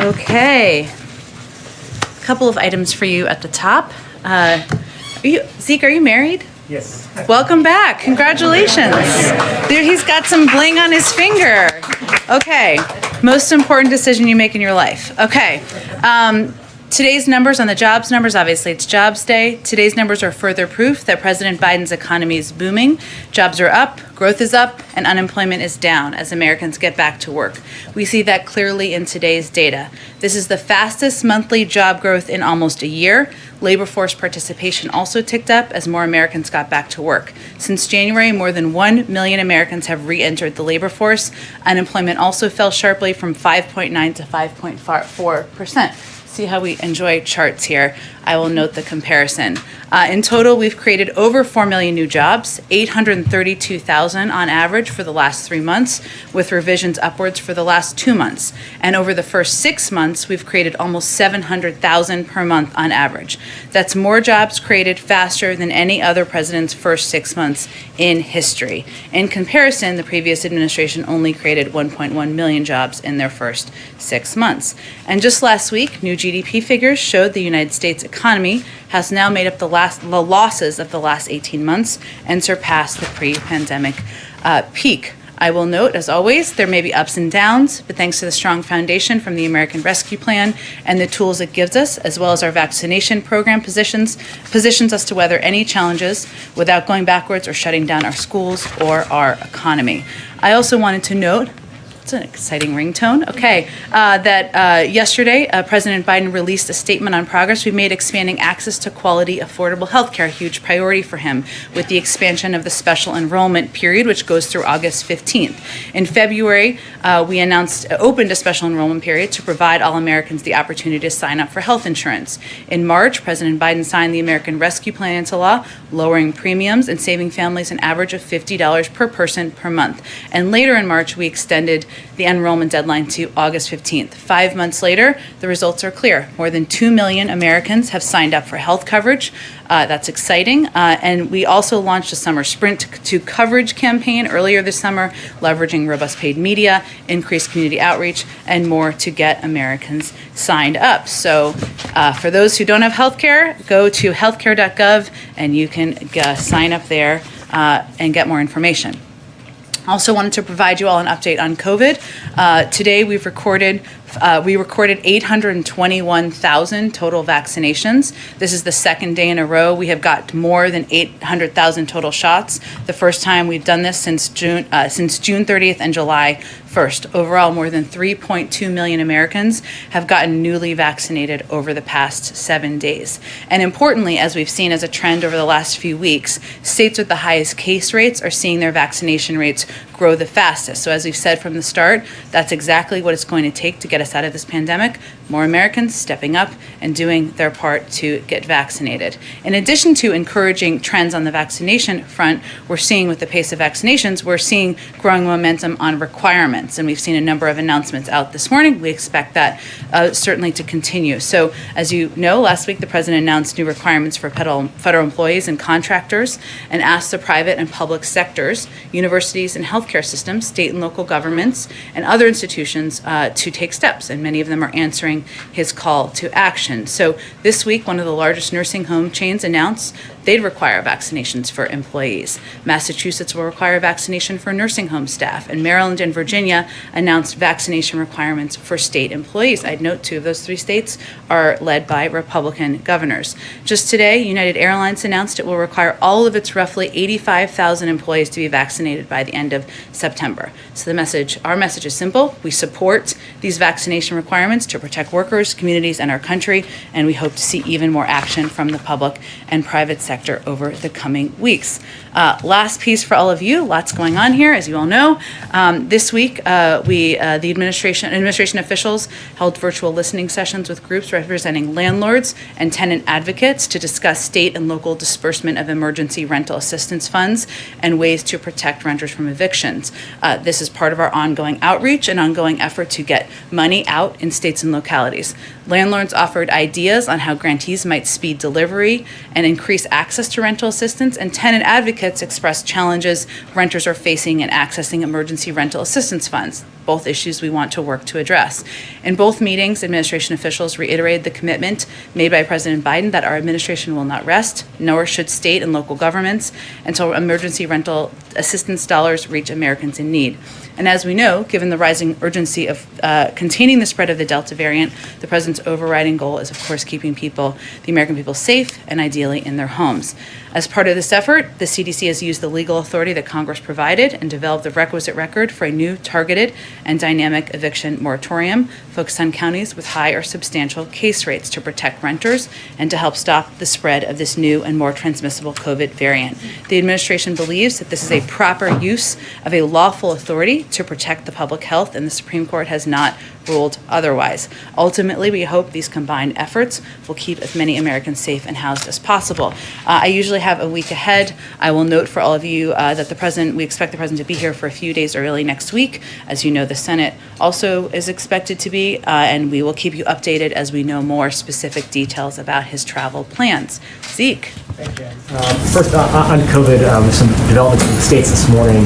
Okay. A couple of items for you at the top. Zeke, are you married? Yes. Welcome back. Congratulations. There, he's got some bling on his finger. Okay. Most important decision you make in your life. Okay. Today's numbers on the jobs numbers, obviously it's Jobs Day. Today's numbers are further proof that President Biden's economy is booming. Jobs are up, growth is up, and unemployment is down as Americans get back to work. We see that clearly in today's data. This is the fastest monthly job growth in almost a year. Labor force participation also ticked up as more Americans got back to work. Since January, more than 1 million Americans have re-entered the labor force. Unemployment also fell sharply from 5.9 to 5.4%. See how we enjoy charts here. I will note the comparison. In total, we've created over 4 million new jobs, 832,000 on average for the last 3 months, with revisions upwards for the last 2 months. And over the first 6 months, we've created almost 700,000 per month on average. That's more jobs created faster than any other president's first 6 months in history. In comparison, the previous administration only created 1.1 million jobs in their first 6 months. And just last week, new GDP figures showed the United States economy has now made up the losses of the last 18 months and surpassed the pre-pandemic peak. I will note, as always, there may be ups and downs, but thanks to the strong foundation from the American Rescue Plan and the tools it gives us, as well as our vaccination program positions us to weather any challenges without going backwards or shutting down our schools or our economy. I also wanted to note, it's an exciting ringtone. Okay, that yesterday, President Biden released a statement on progress we've made expanding access to quality, affordable health care, a huge priority for him, with the expansion of the special enrollment period, which goes through August 15th. In February, we opened a special enrollment period to provide all Americans the opportunity to sign up for health insurance. In March, President Biden signed the American Rescue Plan into law, lowering premiums and saving families an average of $50 per person per month. And later in March, we extended the enrollment deadline to August 15th. 5 months later, the results are clear. More than 2 million Americans have signed up for health coverage. That's exciting. And we also launched a summer Sprint to Coverage campaign earlier this summer, leveraging robust paid media, increased community outreach, and more to get Americans signed up. So for those who don't have health care, go to healthcare.gov and you can sign up there and get more information. Also wanted to provide you all an update on COVID. Today we recorded 821,000 total vaccinations. This is the second day in a row we have got more than 800,000 total shots. The first time we've done this since June 30th and July 1st. Overall, more than 3.2 million Americans have gotten newly vaccinated over the past 7 days. And importantly, as we've seen as a trend over the last few weeks, states with the highest case rates are seeing their vaccination rates grow the fastest. So as we've said from the start, that's exactly what it's going to take to get us out of this pandemic. More Americans stepping up and doing their part to get vaccinated. In addition to encouraging trends on the vaccination front, we're seeing with the pace of vaccinations, we're seeing growing momentum on requirements. And we've seen a number of announcements out this morning. We expect that certainly to continue. So as you know, last week the president announced new requirements for federal employees and contractors and asked the private and public sectors, universities and healthcare systems, state and local governments, and other institutions to take steps. And many of them are answering his call to action. So this week, one of the largest nursing home chains announced they'd require vaccinations for employees. Massachusetts will require vaccination for nursing home staff, and Maryland and Virginia announced vaccination requirements for state employees. I'd note 2 of those 3 states are led by Republican governors. Just today, United Airlines announced it will require all of its roughly 85,000 employees to be vaccinated by the end of September. So our message is simple. We support these vaccination requirements to protect workers, communities, and our country, and we hope to see even more action from the public and private sector over the coming weeks. Last piece for all of you, lots going on here, as you all know. This week, the administration officials held virtual listening sessions with groups representing landlords and tenant advocates to discuss state and local disbursement of emergency rental assistance funds and ways to protect renters from evictions. This is part of our ongoing outreach and ongoing effort to get money out in states and localities. Landlords offered ideas on how grantees might speed delivery and increase access access to rental assistance, and tenant advocates expressed challenges renters are facing in accessing emergency rental assistance funds, both issues we want to work to address. In both meetings, administration officials reiterated the commitment made by President Biden that our administration will not rest, nor should state and local governments, until emergency rental assistance dollars reach Americans in need. And as we know, given the rising urgency of containing the spread of the Delta variant, the president's overriding goal is, of course, keeping the American people safe and ideally in their homes. As part of this effort, the CDC has used the legal authority that Congress provided and developed the requisite record for a new targeted and dynamic eviction moratorium focused on counties with high or substantial case rates to protect renters and to help stop the spread of this new and more transmissible COVID variant. The administration believes that this is a proper use of a lawful authority to protect the public health, and the Supreme Court has not ruled otherwise. Ultimately, we hope these combined efforts will keep as many Americans safe and housed as possible. I usually have a week ahead. I will note for all of you that we expect the president to be here for a few days early next week. As you know, the Senate also is expected to be, and we will keep you updated as we know more specific details about his travel plans. Zeke. Thank you. First, on COVID, some developments in the states this morning.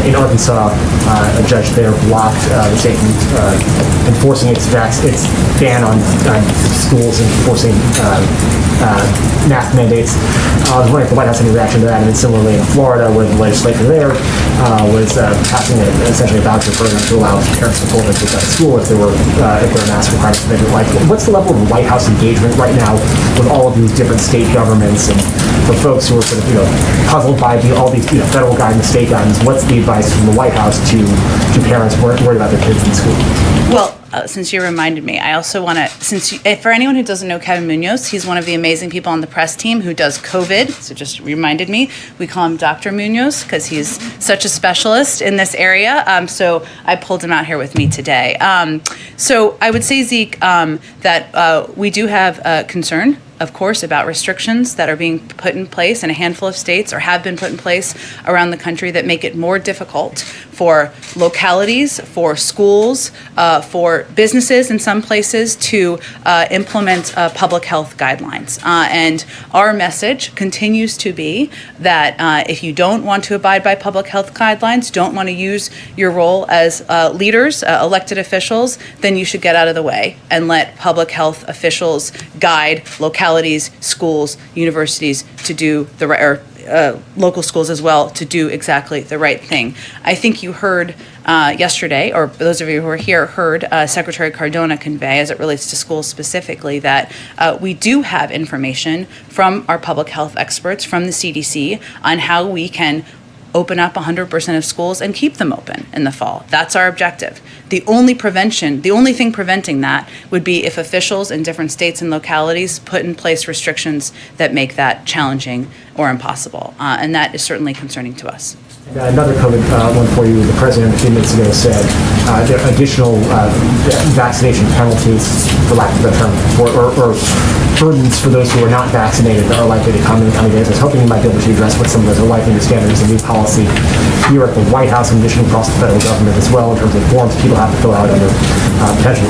In Arkansas, a judge there blocked the state from enforcing its ban on schools and enforcing mask mandates. I was wondering if the White House had any reaction to that. And then similarly in Florida, where the legislature there was passing essentially a voucher program to allow parents to pull their kids out of school if there were mask requirements that they would like. What's the level of White House engagement right now with all of these different state governments, and for folks who are sort of puzzled by all these federal guidance, state guidance? What's the advice from the White House to parents worried about their kids in school? Well, since you reminded me, I also want to, for anyone who doesn't know Kevin Munoz, he's one of the amazing people on the press team who does COVID. So just reminded me, we call him Dr. Munoz because he's such a specialist in this area. So I pulled him out here with me today. So I would say, Zeke, that we do have concern, of course, about restrictions that are being put in place in a handful of states or have been put in place around the country that make it more difficult for localities, for schools, for businesses in some places to implement public health guidelines. And our message continues to be that if you don't want to abide by public health guidelines, don't want to use your role as leaders, elected officials, then you should get out of the way and let public health officials guide localities, schools, universities to do the right, or local schools as well, to do exactly the right thing. I think you heard yesterday, or those of you who were here heard Secretary Cardona convey, as it relates to schools specifically, that we do have information from our public health experts from the CDC on how we can open up 100% of schools and keep them open in the fall. That's our objective. The only thing preventing that would be if officials in different states and localities put in place restrictions that make that challenging or impossible. And that is certainly concerning to us. Another COVID one for you. The president a few minutes ago said there are additional vaccination penalties, for lack of a better term, or burdens for those who are not vaccinated that are likely to come in the coming days. I was hoping you might be able to address what some of those are likely to stand as a new policy here at the White House and additionally across the federal government as well, in terms of forms people have to fill out under potential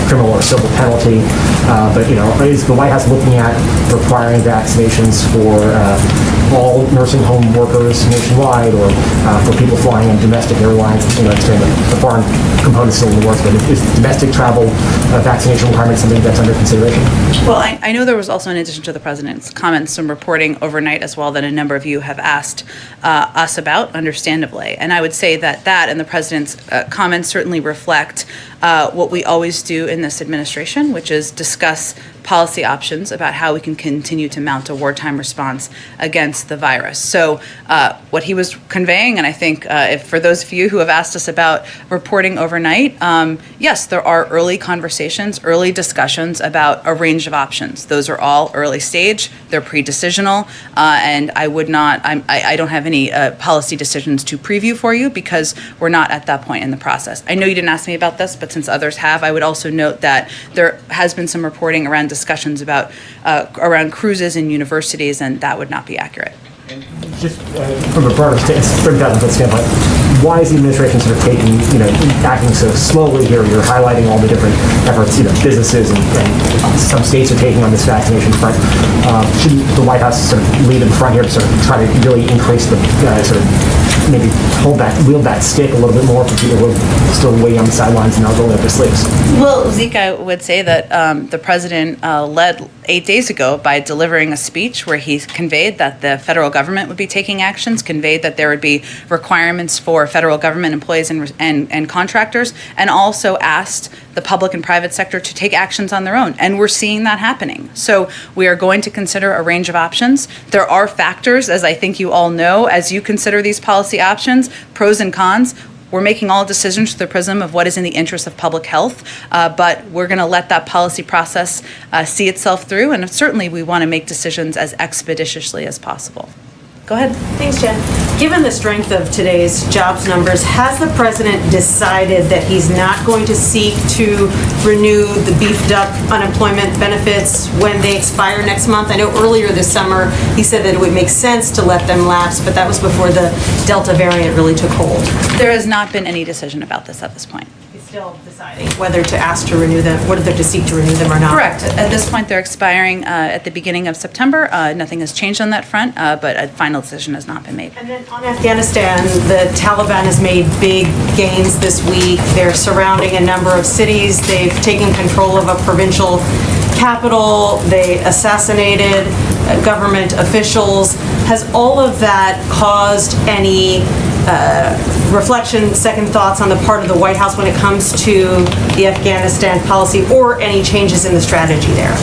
criminal or civil penalty. But is the White House looking at requiring vaccinations for all nursing home workers nationwide, or for people flying on domestic airlines? The foreign component still in the works, but is domestic travel vaccination requirement something that's under consideration? Well, I know there was also, in addition to the president's comments, some reporting overnight as well that a number of you have asked us about, understandably. And I would say that and the president's comments certainly reflect what we always do in this administration, which is discuss policy options about how we can continue to mount a wartime response against the virus. So what he was conveying, and I think for those of you who have asked us about reporting overnight, yes, there are early conversations, early discussions about a range of options. Those are all early stage, they're pre-decisional, and I don't have any policy decisions to preview for you because we're not at that point in the process. I know you didn't ask me about this, but since others have, I would also note that there has been some reporting around discussions about around cruises in universities, and that would not be accurate. Just from a broader standpoint, why is the administration sort of taking, acting so slowly here? You're highlighting all the different efforts, businesses and some states are taking on this vaccination front. Shouldn't the White House sort of lead in front here to sort of try to really increase the sort of maybe wield that stick a little bit more for people who are still waiting on the sidelines and not rolling up their sleeves? Well, Zeke, I would say that the president led 8 days ago by delivering a speech where he conveyed that the federal government would be taking actions, conveyed that there would be requirements for federal government employees and contractors, and also asked the public and private sector to take actions on their own. And we're seeing that happening. So we are going to consider a range of options. There are factors, as I think you all know, as you consider these policy options, pros and cons. We're making all decisions through the prism of what is in the interest of public health, but we're going to let that policy process see itself through, and certainly we want to make decisions as expeditiously as possible. Go ahead. Thanks, Jen. Given the strength of today's jobs numbers, has the president decided that he's not going to seek to renew the beefed up unemployment benefits when they expire next month? I know earlier this summer he said that it would make sense to let them lapse, but that was before the Delta variant really took hold. There has not been any decision about this at this point. He's still deciding whether to ask to renew them, whether to seek to renew them or not. Correct. At this point, they're expiring at the beginning of September. Nothing has changed on that front, but a final decision has not been made. And then on Afghanistan, the Taliban has made big gains this week. They're surrounding a number of cities. They've taken control of a provincial capital. They assassinated government officials. Has all of that caused any reflection, second thoughts on the part of the White House when it comes to the Afghanistan policy or any changes in the strategy there?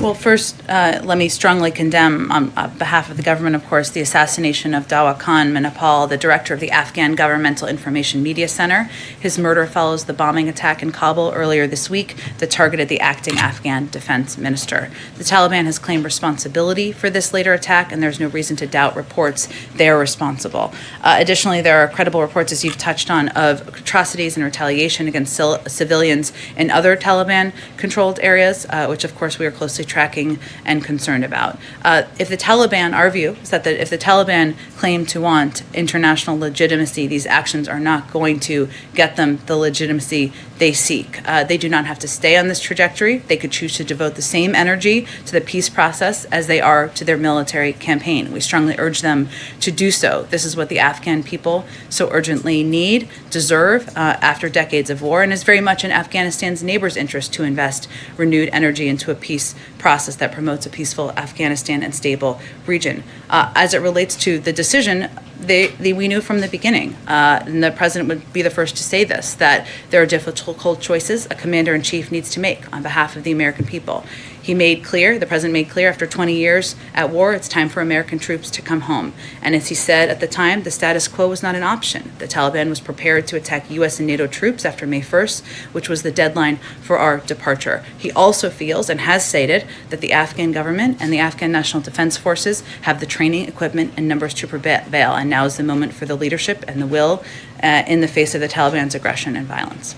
Well, first, let me strongly condemn, on behalf of the government, of course, the assassination of Dawa Khan Manipal, the director of the Afghan Governmental Information Media Center. His murder follows the bombing attack in Kabul earlier this week that targeted the acting Afghan defense minister. The Taliban has claimed responsibility for this later attack, and there's no reason to doubt reports they are responsible. Additionally, there are credible reports, as you've touched on, of atrocities and retaliation against civilians in other Taliban-controlled areas, which, of course, we are closely tracking and concerned about. If the Taliban, our view is that if the Taliban claim to want international legitimacy, these actions are not going to get them the legitimacy they seek. They do not have to stay on this trajectory. They could choose to devote the same energy to the peace process as they are to their military campaign. We strongly urge them to do so. This is what the Afghan people so urgently need, deserve, after decades of war, and is very much in Afghanistan's neighbors' interest to invest renewed energy into a peace process that promotes a peaceful Afghanistan and stable region. As it relates to the decision, we knew from the beginning, and the president would be the first to say this, that there are difficult choices a commander-in-chief needs to make on behalf of the American people. The president made clear after 20 years at war, it's time for American troops to come home. And as he said at the time, the status quo was not an option. The Taliban was prepared to attack U.S. and NATO troops after May 1st, which was the deadline for our departure. He also feels and has stated that the Afghan government and the Afghan National Defense Forces have the training, equipment, and numbers to prevail. And now is the moment for the leadership and the will in the face of the Taliban's aggression and violence.